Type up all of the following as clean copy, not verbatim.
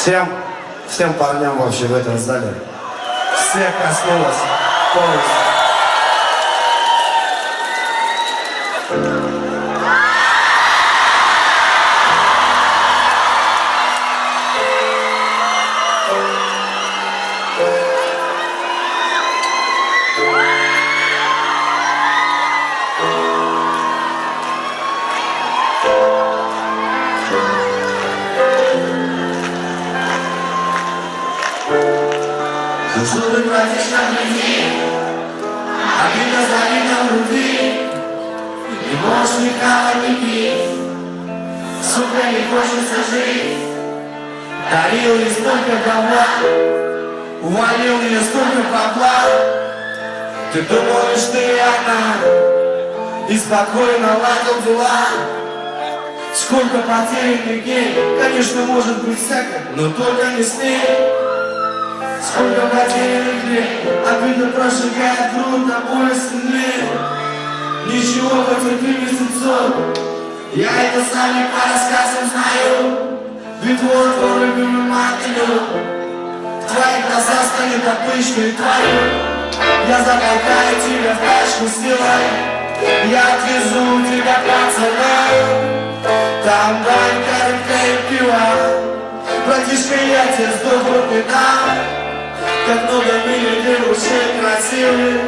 Всем парням вообще в этом зале. Всех коснулось полностью. Что ты платишь на груди, а ты на груди, не можешь никого не пить, сука, не хочется жить. Дарил ей столько добра, увалил ее столько бабла. Ты думаешь, ты одна и спокойно ладил дела. Сколько потерянных дней, конечно, может быть всякое, но только не с ней. Сколько потерянных дней, обида прожигает грудь на более сильнее. Ничего, потерпи месяцок, я это сам не по рассказам знаю. Ведь вот твой любимый матерью, в твоих глазах станет отпычкой твою. Я затолкаю тебя в тачку силой, я отвезу тебя пацана. Там банька, рыбка и пиво, братишка, я тебе сдохну не дам. Как много в мире девушек красивых,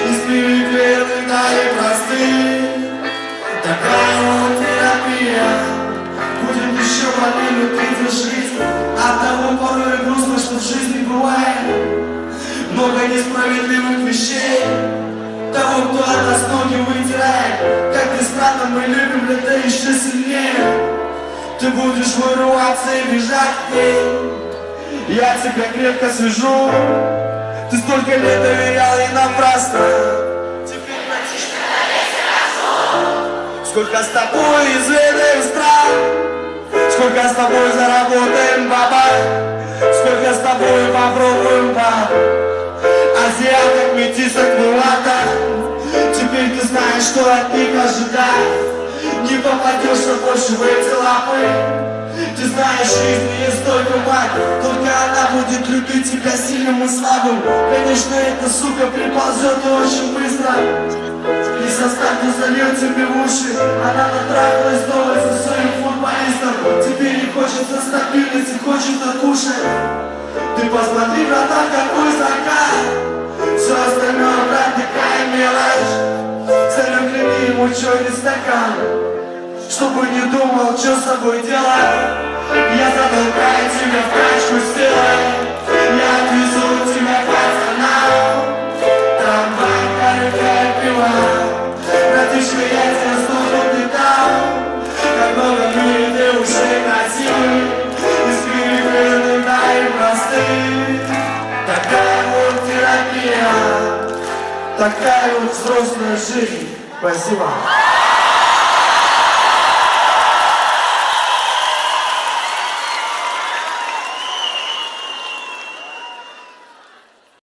из привилегированных, да и простых. Такая вот терапия, будет еще по минуте жить. От того порой грустно, что в жизни бывает много несправедливых вещей. Того, кто от нас ноги вытирает, как ни странно, мы любим это еще сильнее. Ты будешь вырываться и бежать к ней, я тебя крепко свяжу. Ты столько лет доверял и напрасно. Теперь братишка, хорошо. Сколько с тобой изведаем страх, сколько с тобой заработаем баба, сколько с тобой попробуем баб. Азиаток, метисок, мулата. Теперь ты знаешь, что от них ожидать. Не попадешь больше в эти лапы. Ты знаешь, в жизни есть только мать, только она будет любить тебя сильным и слабым. Конечно, эта сука приползет и очень быстро, и со старту зальет тебе в уши. Она натрахалась дома со своим футболистом. Тебе не хочется стабильности, хочется кушать. Ты посмотри, братан, какой закат. Все остальное, брат, такая мелочь. Загляни ему черный стакан, чтобы не думал, что с собой делать. Я затолкаю тебя в тачку с телом, я отвезу тебя пацана. Там банька, рыбка и пиво, братишка, я тебя сдохну не дам. Как много в мире девушек красивых, из перевернутых, да и простых. Такая вот терапия, такая вот взрослая жизнь. Спасибо.